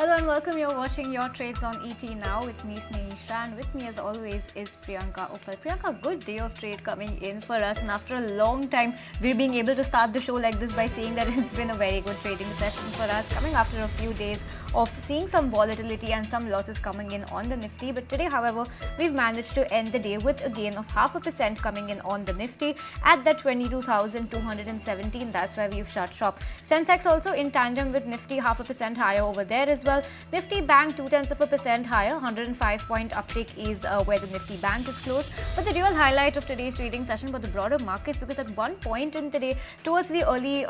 Hello and welcome. You're watching Your Trades on ET Now with me, Snehisha, and with me as always is Priyanka Uppal. Priyanka, good day of trade coming in for us, and after a long time we're being able to start the show like this by saying that it's been a very good trading session for us, coming after a few days of seeing some volatility and some losses coming in on the Nifty. But today, however, we've managed to end the day with a gain of 0.5% coming in on the Nifty at that 22,217. That's where we've shut shop. Sensex also in tandem with Nifty 0.5% higher over there as well. Nifty Bank 0.2% higher, 105-point uptick is where the Nifty Bank is closed. But the real highlight of today's trading session were the broader markets, because at one point in the day, towards the early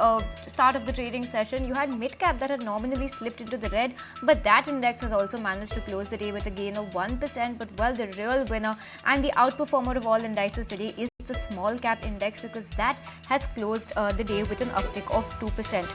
start of the trading session, you had mid-cap that had nominally slipped into the red, but that index has also managed to close the day with a gain of 1%. But well, the real winner and the outperformer of all indices today is the small cap index, because that has closed the day with an uptick of 2%.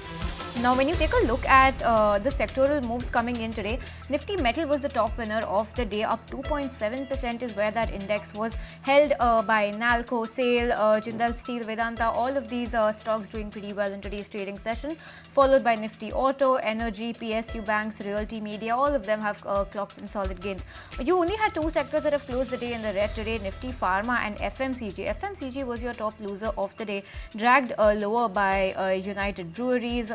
Now, when you take a look at the sectoral moves coming in today, Nifty Metal was the top winner of the day, up 2.7% is where that index was held by Hindalco, SAIL, Jindal Steel, Vedanta. All of these stocks doing pretty well in today's trading session, followed by Nifty Auto, Energy, PSU Banks, Realty Media. All of them have clocked in solid gains. But you only had two sectors that have closed the day in the red today, Nifty Pharma and FMCG. FMCG was your top loser of the day, dragged lower by United Breweries,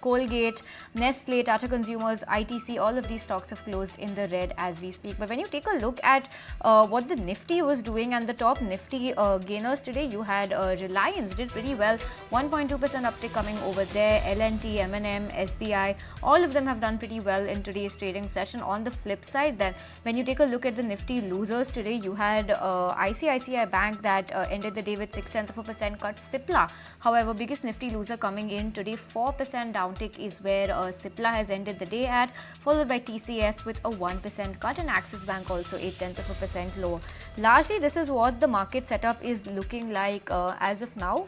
Colgate, Nestle, Tata Consumers, ITC. All of these stocks have closed in the red as we speak. But when you take a look at what the Nifty was doing and the top Nifty gainers today, you had Reliance did pretty well, 1.2% uptick coming over there. L&T, M&M, SBI, all of them have done pretty well in today's trading session. On the flip side then, when you take a look at the Nifty losers today, you had ICICI Bank that ended the day with 0.6% cut. Cipla, however, biggest Nifty loser coming in today, 4% downtick is where Cipla has ended the day at, followed by TCS with a 1% cut, and Axis Bank also 0.8% lower. Largely, this is what the market setup is looking like as of now.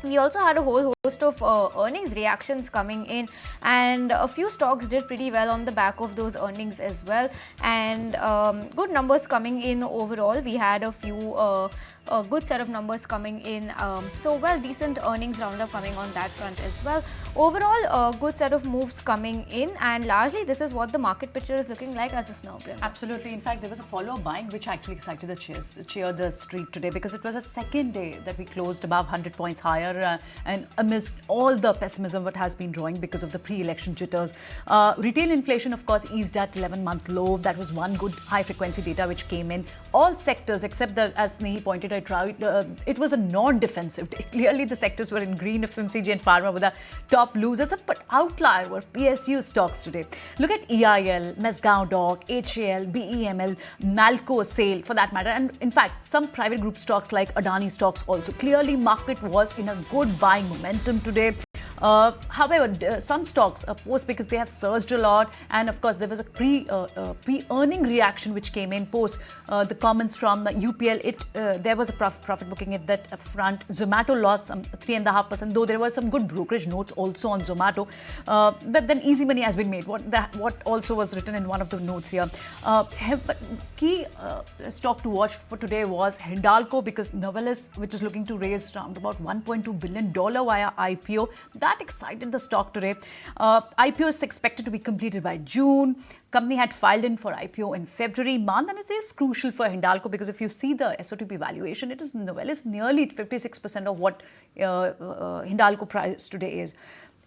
We also had a whole host of earnings reactions coming in, and a few stocks did pretty well on the back of those earnings as well, and good numbers coming in overall. We had a few a good set of numbers coming in, so well, decent earnings roundup coming on that front as well. Overall, a good set of moves coming in, and largely this is what the market picture is looking like as of now. Absolutely. In fact, there was a follow buying which actually excited the street today, because it was a second day that we closed above 100 points higher, and amidst all the pessimism that has been drawing because of the pre-election jitters. Retail inflation, of course, eased at 11-month low. That was one good high-frequency data which came in. All sectors, except the, as Snehi pointed out, it was a non-defensive day. Clearly, the sectors were in green. FMCG and Pharma were the top losers, but outlier were PSU stocks today. Look at EIL, Mesgaon Dock, HAL, BEML, Nalco, SAIL for that matter, and in fact, some private group stocks like Adani stocks also. Clearly, market was in a good buying momentum today. However, some stocks post, because they have surged a lot, and of course there was a pre-earning reaction which came in post the comments from UPL. There was a profit booking at that front. Zomato lost 3.5%, though there were some good brokerage notes also on Zomato. But then easy money has been made. What also was written in one of the notes here. Key stock to watch for today was Hindalco, because Novelis, which is looking to raise around about $1.2 billion via IPO. That excited the stock today. IPO is expected to be completed by June. Company had filed in for IPO in February month, and it is crucial for Hindalco, because if you see the SOTP valuation, it is Novelis nearly 56% of what Hindalco price today is.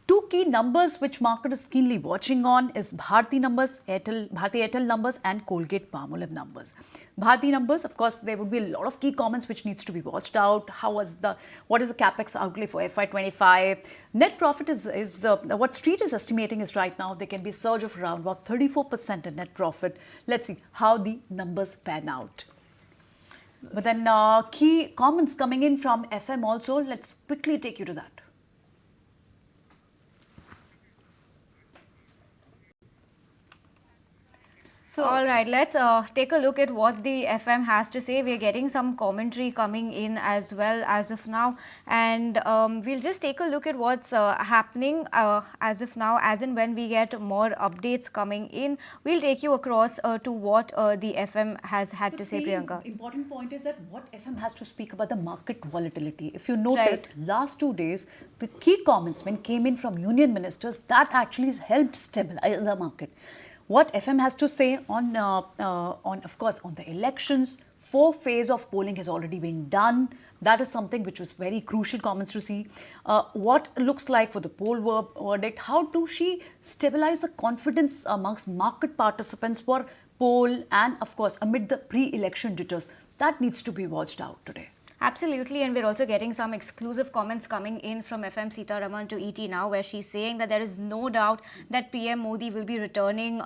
Two key numbers which market is keenly watching on is Bharti numbers, Bharti Airtel numbers, and Colgate Palmolive numbers. Bharti numbers, of course, there would be a lot of key comments which needs to be watched out. What is the capex outlay for FY25? Net profit is what Street is estimating is right now there can be a surge of around about 34% in net profit. Let's see how the numbers pan out. But then key comments coming in from FM also. Let's quickly take you to that. So, all right, let's take a look at what the FM has to say. We're getting some commentary coming in as well as of now, and we'll just take a look at what's happening as of now. As in when we get more updates coming in, we'll take you across to what the FM has had to say, Priyanka. Important point is that what FM has to speak about the market volatility. If you notice, last 2 days, the key comments when came in from union ministers, that actually helped stabilize the market. What FM has to say on of course, on the elections, 4 phase of polling has already been done. That is something which was very crucial comments to see. What looks like for the poll verdict, how do she stabilize the confidence amongst market participants for poll and of course amid the pre-election jitters. That needs to be watched out today. Absolutely, and we're also getting some exclusive comments coming in from FM Sitaraman to ET Now, where she's saying that there is no doubt that PM Modi will be returning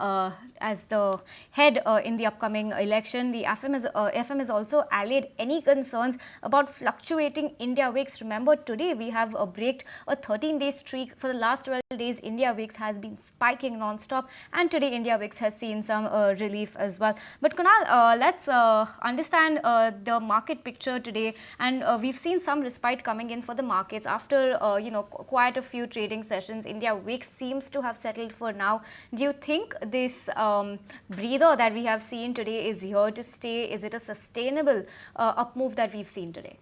as the head in the upcoming election. The FM is also allayed any concerns about fluctuating India Wix. Remember, today we have breaked a 13-day streak. For the last 12 days, India Wix has been spiking non-stop, and today India Wix has seen some relief as well. But Kunal, let's understand the market picture today. And we've seen some respite coming in for the markets after quite a few trading sessions. India Wix seems to have settled for now. Do you think this breather that we have seen today is here to stay? Is it a sustainable up move that we've seen today?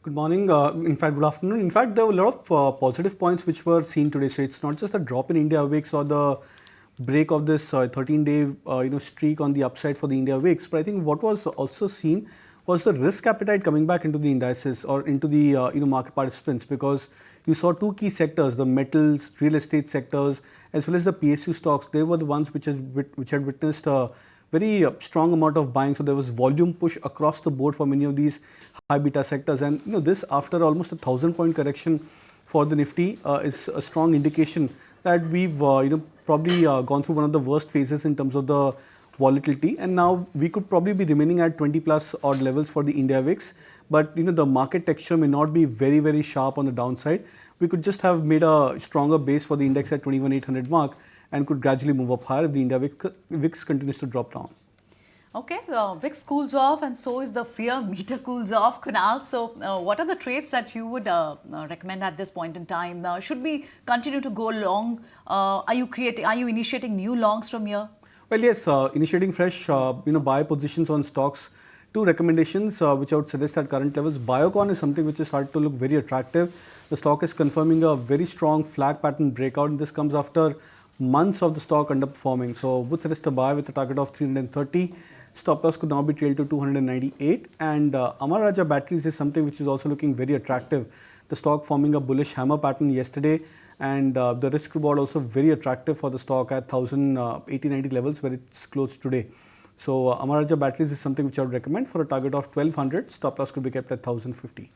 Good morning. In fact, good afternoon. In fact, there were a lot of positive points which were seen today. So it's not just a drop in India Wix or the break of this 13-day streak on the upside for the India Wix, but I think what was also seen was the risk appetite coming back into the indices or into the market participants, because you saw 2 key sectors, the metals, real estate sectors, as well as the PSU stocks. They were the ones which had witnessed a very strong amount of buying. So there was volume push across the board for many of these high beta sectors, and this after almost a 1,000-point correction for the Nifty is a strong indication that we've probably gone through one of the worst phases in terms of the volatility, and now we could probably be remaining at 20 plus odd levels for the India Wix, but the market texture may not be very, very sharp on the downside. We could just have made a stronger base for the index at 21,800 mark and could gradually move up higher if the India Wix continues to drop down. Okay, VIX cools off and so is the fear meter cools off, Kunal. So what are the trades that you would recommend at this point in time? Should we continue to go long? Are you initiating new longs from here? Well, yes, initiating fresh, buy positions on stocks. 2 recommendations which I would suggest at current levels. Biocon is something which has started to look very attractive. The stock is confirming a very strong flag pattern breakout, and this comes after months of the stock underperforming. So, would suggest a buy with a target of 330. Stop loss could now be trailed to 298. And Amara Raja Batteries is something which is also looking very attractive. The stock forming a bullish hammer pattern yesterday, and the risk reward also very attractive for the stock at 1,080-90 levels where it's closed today. So Amara Raja Batteries is something which I would recommend for a target of 1,200. Stop loss could be kept at 1,050.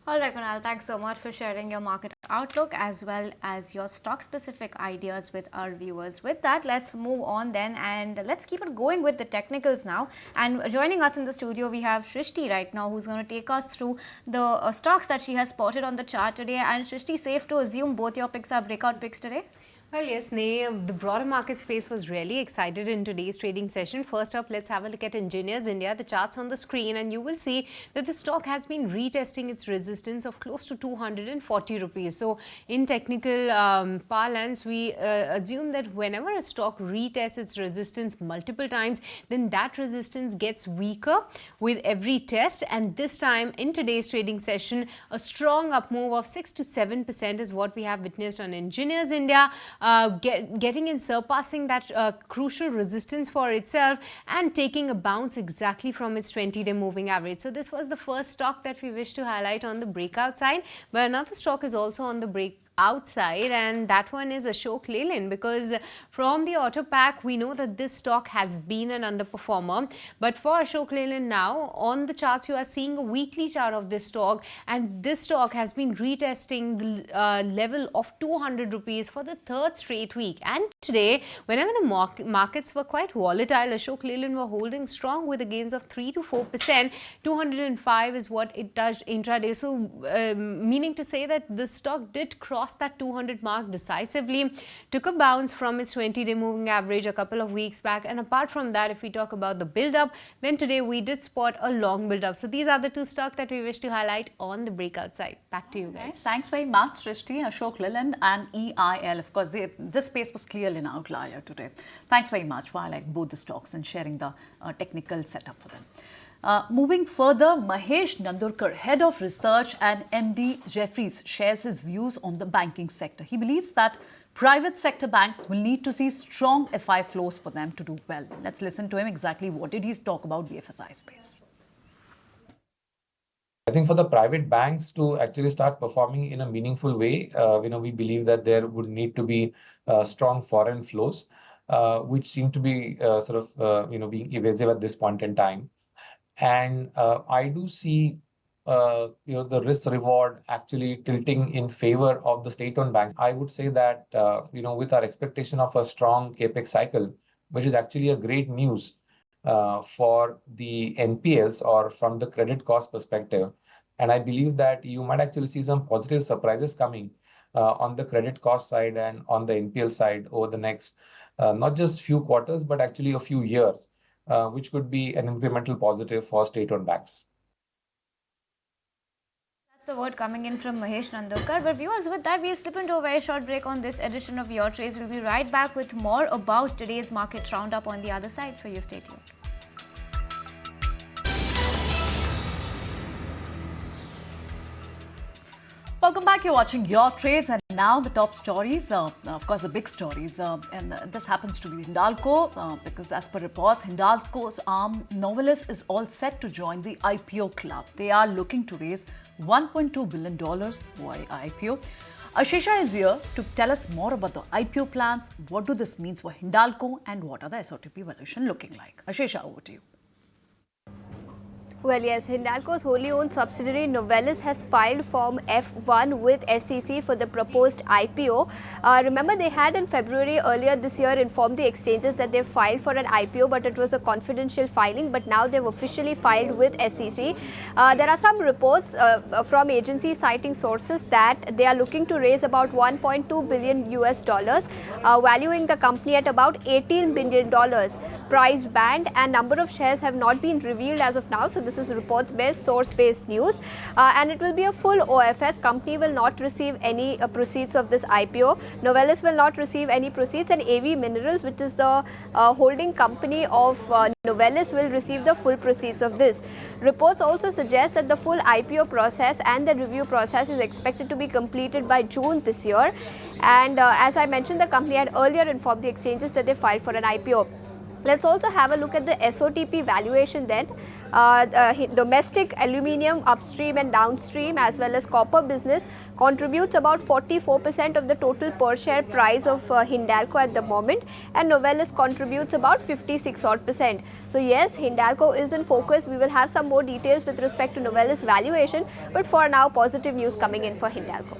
All right, Kunal, thanks so much for sharing your market outlook as well as your stock-specific ideas with our viewers. With that, let's move on then and let's keep it going with the technicals now. And joining us in the studio, we have Shrishti right now, who's going to take us through the stocks that she has spotted on the chart today. And Shrishti, safe to assume both your picks are breakout picks today? Well, yes, the broader market space was really excited in today's trading session. First up, let's have a look at Engineers India. The chart's on the screen and you will see that the stock has been retesting its resistance of close to 240 rupees. So, in technical parlance, we assume that whenever a stock retests its resistance multiple times, then that resistance gets weaker with every test. And this time in today's trading session, a strong up move of 6 to 7% is what we have witnessed on Engineers India. Getting and surpassing that crucial resistance for itself and taking a bounce exactly from its 20-day moving average. So this was the first stock that we wish to highlight on the breakout side, but another stock is also on the breakout side, and that one is Ashok Leyland, because from the auto pack we know that this stock has been an underperformer, but for Ashok Leyland now on the charts you are seeing a weekly chart of this stock, and this stock has been retesting the level of 200 rupees for the 3rd straight week. And today, whenever the markets were quite volatile, Ashok Leyland were holding strong with the gains of 3 to 4%. 205 is what it touched intraday, so meaning to say that the stock did cross crossed that 200 mark decisively, took a bounce from its 20-day moving average a couple of weeks back. And apart from that, if we talk about the build-up, then today we did spot a long build-up. So these are the two stocks that we wish to highlight on the breakout side. Back to you guys. Nice. Thanks very much, Srishti, Ashok Leland and EIL. Of course, this space was clearly an outlier today. Thanks very much for highlighting both the stocks and sharing the technical setup for them. Moving further, Mahesh Nandurkar, Head of Research and MD Jefferies, shares his views on the banking sector. He believes that private sector banks will need to see strong FI flows for them to do well. Let's listen to him exactly what did he talk about the FSI space. I think for the private banks to actually start performing in a meaningful way, we believe that there would need to be strong foreign flows, which seem to be being evasive at this point in time. And I do see, the risk reward actually tilting in favor of the state-owned banks. I would say that, with our expectation of a strong capex cycle, which is actually a great news for the NPLs or from the credit cost perspective. And I believe that you might actually see some positive surprises coming on the credit cost side and on the NPL side over the next not just few quarters, but actually a few years, which could be an incremental positive for state-owned banks. That's the word coming in from Mahesh Nandurkar. But viewers, with that, we'll slip into a very short break on this edition of Your Trades. We'll be right back with more about today's market roundup on the other side, so you stay tuned. Welcome back. You're watching Your Trades, and now the top stories, of course, the big stories. And this happens to be Hindalco, because as per reports, Hindalco's arm Novelis is all set to join the IPO club. They are looking to raise $1.2 billion via IPO. Ashesha is here to tell us more about the IPO plans. What do this mean for Hindalco, and what are the SOTP valuation looking like? Ashesha, over to you. Well, yes, Hindalco's wholly owned subsidiary Novelis has filed Form F1 with SEC for the proposed IPO. Remember, they had in February earlier this year informed the exchanges that they filed for an IPO, but it was a confidential filing. But now they've officially filed with SEC. There are some reports from agencies citing sources that they are looking to raise about $1.2 billion US, valuing the company at about $18 billion. Price band and number of shares have not been revealed as of now. So this is reports-based, source-based news, and it will be a full OFS. Company will not receive any proceeds of this IPO. Novelis will not receive any proceeds, and AV Minerals, which is the holding company of Novelis, will receive the full proceeds of this. Reports also suggest that the full IPO process and the review process is expected to be completed by June this year. And as I mentioned, the company had earlier informed the exchanges that they filed for an IPO. Let's also have a look at the SOTP valuation then. Domestic aluminium upstream and downstream as well as copper business contributes about 44% of the total per share price of Hindalco at the moment, and Novelis contributes about 56%. So yes, Hindalco is in focus. We will have some more details with respect to Novelis valuation, but for now, positive news coming in for Hindalco.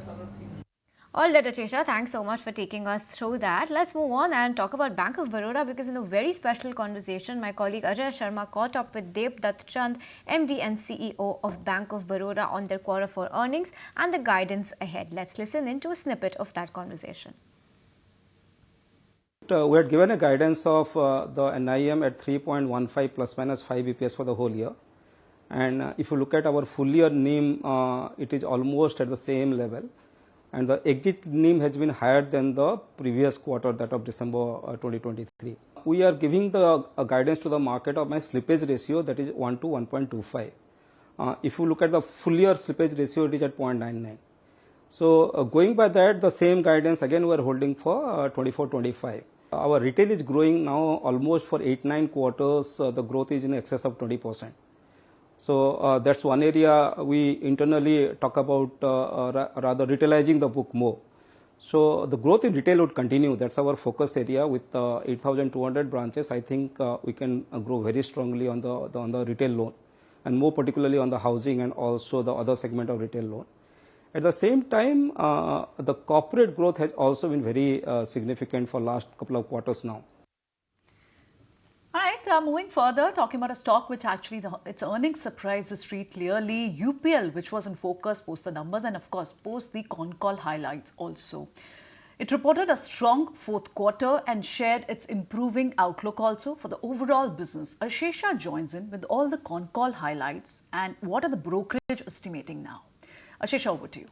All right, Ashesha, thanks so much for taking us through that. Let's move on and talk about Bank of Baroda, because in a very special conversation, my colleague Ajay Sharma caught up with Devdutt Chand, MD and CEO of Bank of Baroda, on their quarter 4 earnings and the guidance ahead. Let's listen into a snippet of that conversation. We had given a guidance of the NIM at 3.15 plus minus 5 BPS for the whole year. And if you look at our full year NIM, it is almost at the same level. And the exit NIM has been higher than the previous quarter, that of December 2023. We are giving the guidance to the market of my slippage ratio, that is 1 to 1.25. If you look at the full year slippage ratio, it is at 0.99. So going by that, the same guidance again we are holding for 24-25. Our retail is growing now almost for 8-9 quarters. The growth is in excess of 20%. So that's one area we internally talk about, rather retailizing the book more. So the growth in retail would continue. That's our focus area. With 8,200 branches, I think we can grow very strongly on the retail loan, and more particularly on the housing and also the other segment of retail loan. At the same time, the corporate growth has also been very significant for last couple of quarters now. All right. moving further, talking about a stock which actually its earnings surprised the street clearly. UPL, which was in focus post the numbers and of course post the con call highlights also. It reported a strong fourth quarter and shared its improving outlook also for the overall business. Ashesha joins in with all the con call highlights and what are the brokerage estimating now. Ashesha, over to you.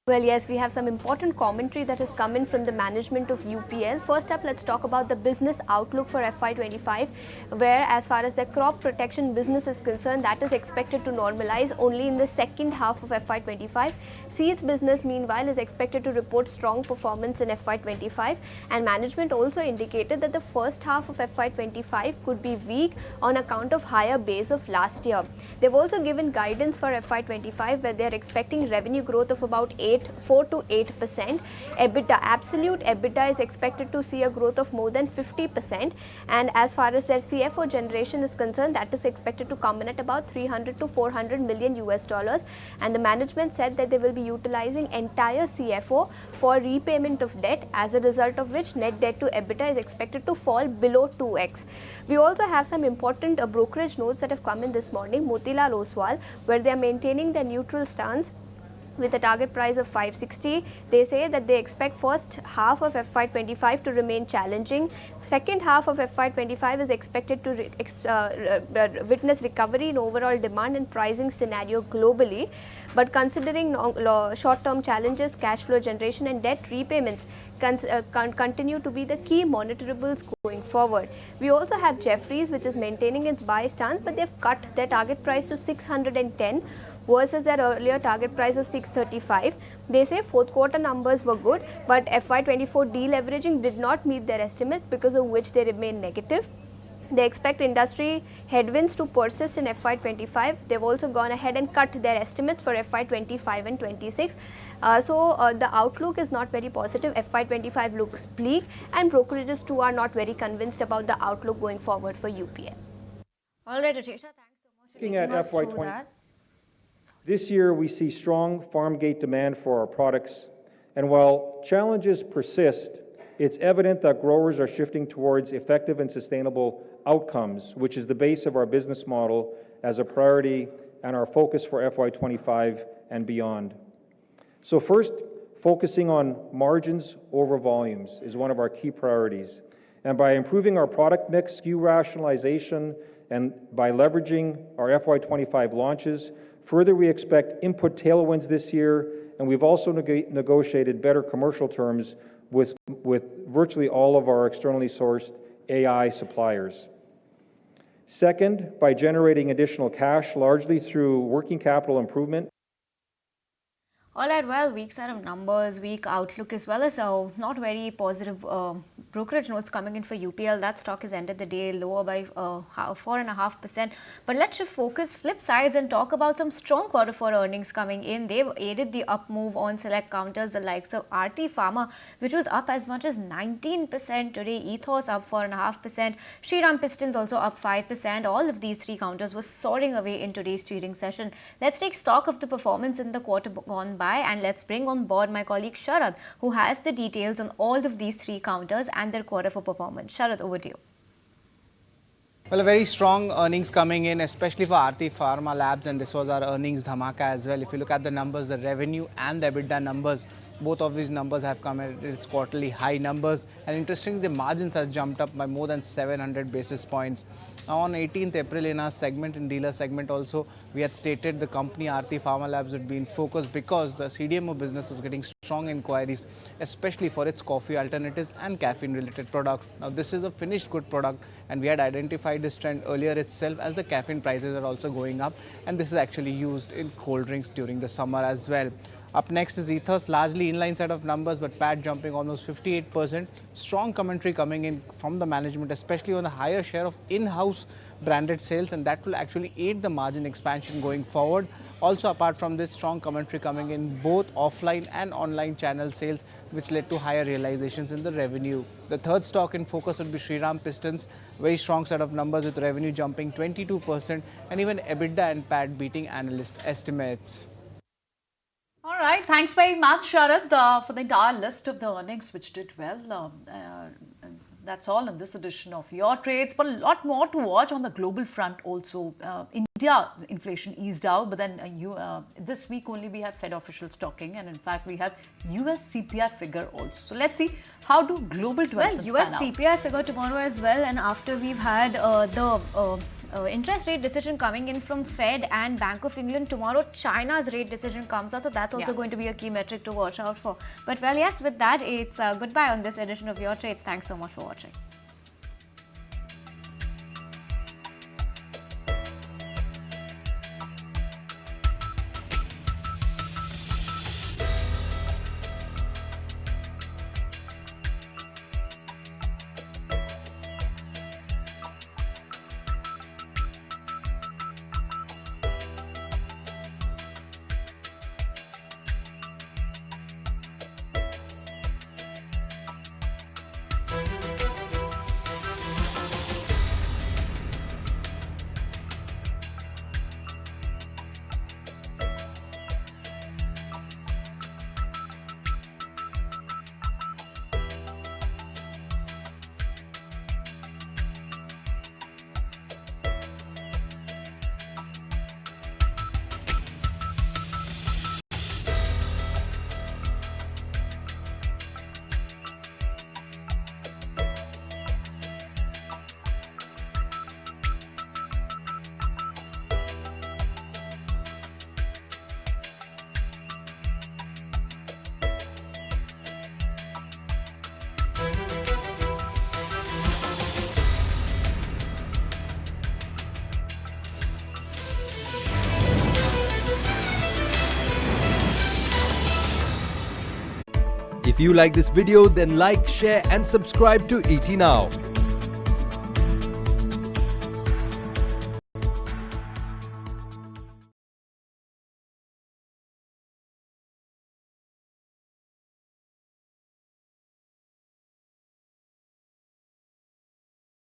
Well, yes, we have some important commentary that has come in from the management of UPL. First up, let's talk about the business outlook for FY25, where as far as the crop protection business is concerned, that is expected to normalize only in the second half of FY25. Seeds business, meanwhile, is expected to report strong performance in FY25, and management also indicated that the first half of FY25 could be weak on account of higher base of last year. They've also given guidance for FY25, where they're expecting revenue growth of about 4 to 8%. EBITDA, absolute EBITDA is expected to see a growth of more than 50%, and as far as their CFO generation is concerned, that is expected to come in at about 300 to 400 million US dollars, and the management said that they will be utilizing entire CFO for repayment of debt, as a result of which net debt to EBITDA is expected to fall below 2x. We also have some important brokerage notes that have come in this morning. Motilal Oswal, where they are maintaining their neutral stance with a target price of 560. They say that they expect first half of FY25 to remain challenging. Second half of FY25 is expected to witness recovery in overall demand and pricing scenario globally. But considering short-term challenges, cash flow generation and debt repayments continue to be the key monitorables going forward. We also have Jefferies, which is maintaining its buy stance, but they've cut their target price to 610 versus their earlier target price of 635. They say fourth quarter numbers were good, but FY24 deleveraging did not meet their estimates, because of which they remain negative. They expect industry headwinds to persist in FY25. They've also gone ahead and cut their estimates for FY25 and 26. So the outlook is not very positive. FY25 looks bleak, and brokerages too are not very convinced about the outlook going forward for UPL. All right, Ashesha, thanks so much for taking us through that. This year, we see strong farm gate demand for our products, and while challenges persist, it's evident that growers are shifting towards effective and sustainable outcomes, which is the base of our business model as a priority and our focus for FY25 and beyond. So first, focusing on margins over volumes is one of our key priorities. And by improving our product mix, SKU rationalization, and by leveraging our FY25 launches, further, we expect input tailwinds this year, and we've also negotiated better commercial terms with virtually all of our externally sourced AI suppliers. Second, by generating additional cash, largely through working capital improvement. All right, well, weak set of numbers, weak outlook, as well as not very positive brokerage notes coming in for UPL. That stock has ended the day lower by 4.5%. But let's shift focus, flip sides, and talk about some strong quarter four earnings coming in. They've aided the up move on select counters, the likes of Pharma, which was up as much as 19% today. Ethos up 4.5%. Shriram Pistons also up 5%. All of these three counters were soaring away in today's trading session. Let's take stock of the performance in the quarter gone by, and let's bring on board my colleague Sharad, who has the details on all of these three counters and their quarter four performance. Sharad, over to you. Well, a very strong earnings coming in, especially for Aarti Pharma Labs, and this was our earnings dhamaka as well. If you look at the numbers, the revenue and the EBITDA numbers, both of these numbers have come at its quarterly high numbers, and interestingly, the margins have jumped up by more than 700 basis points. Now, on 18th April in our segment, in dealer segment also, we had stated the company Aarti Pharma Labs would be in focus because the CDMO business was getting strong inquiries, especially for its coffee alternatives and caffeine related products. Now, this is a finished good product, and we had identified this trend earlier itself as the caffeine prices are also going up, and this is actually used in cold drinks during the summer as well. Up next is Ethos, largely inline set of numbers, but PAT jumping almost 58%. Strong commentary coming in from the management, especially on the higher share of in-house branded sales, and that will actually aid the margin expansion going forward. Also, apart from this, strong commentary coming in both offline and online channel sales, which led to higher realizations in the revenue. The third stock in focus would be Shriram Pistons. Very strong set of numbers with revenue jumping 22% and even EBITDA and PAT beating analyst estimates. All right, thanks very much, Sharad, for the entire list of the earnings which did well. That's all in this edition of Your Trades, but a lot more to watch on the global front also. India inflation eased out, but then this week only we have Fed officials talking, and in fact we have US CPI figure also. So let's see how do global developments US pan out. CPI figure tomorrow as well, and after we've had the interest rate decision coming in from Fed and Bank of England, tomorrow China's rate decision comes out, so that's also going to be a key metric to watch out for. But well, yes, with that, it's goodbye on this edition of Your Trades. Thanks so much for watching. If you like this video, then like, share and subscribe to ET Now.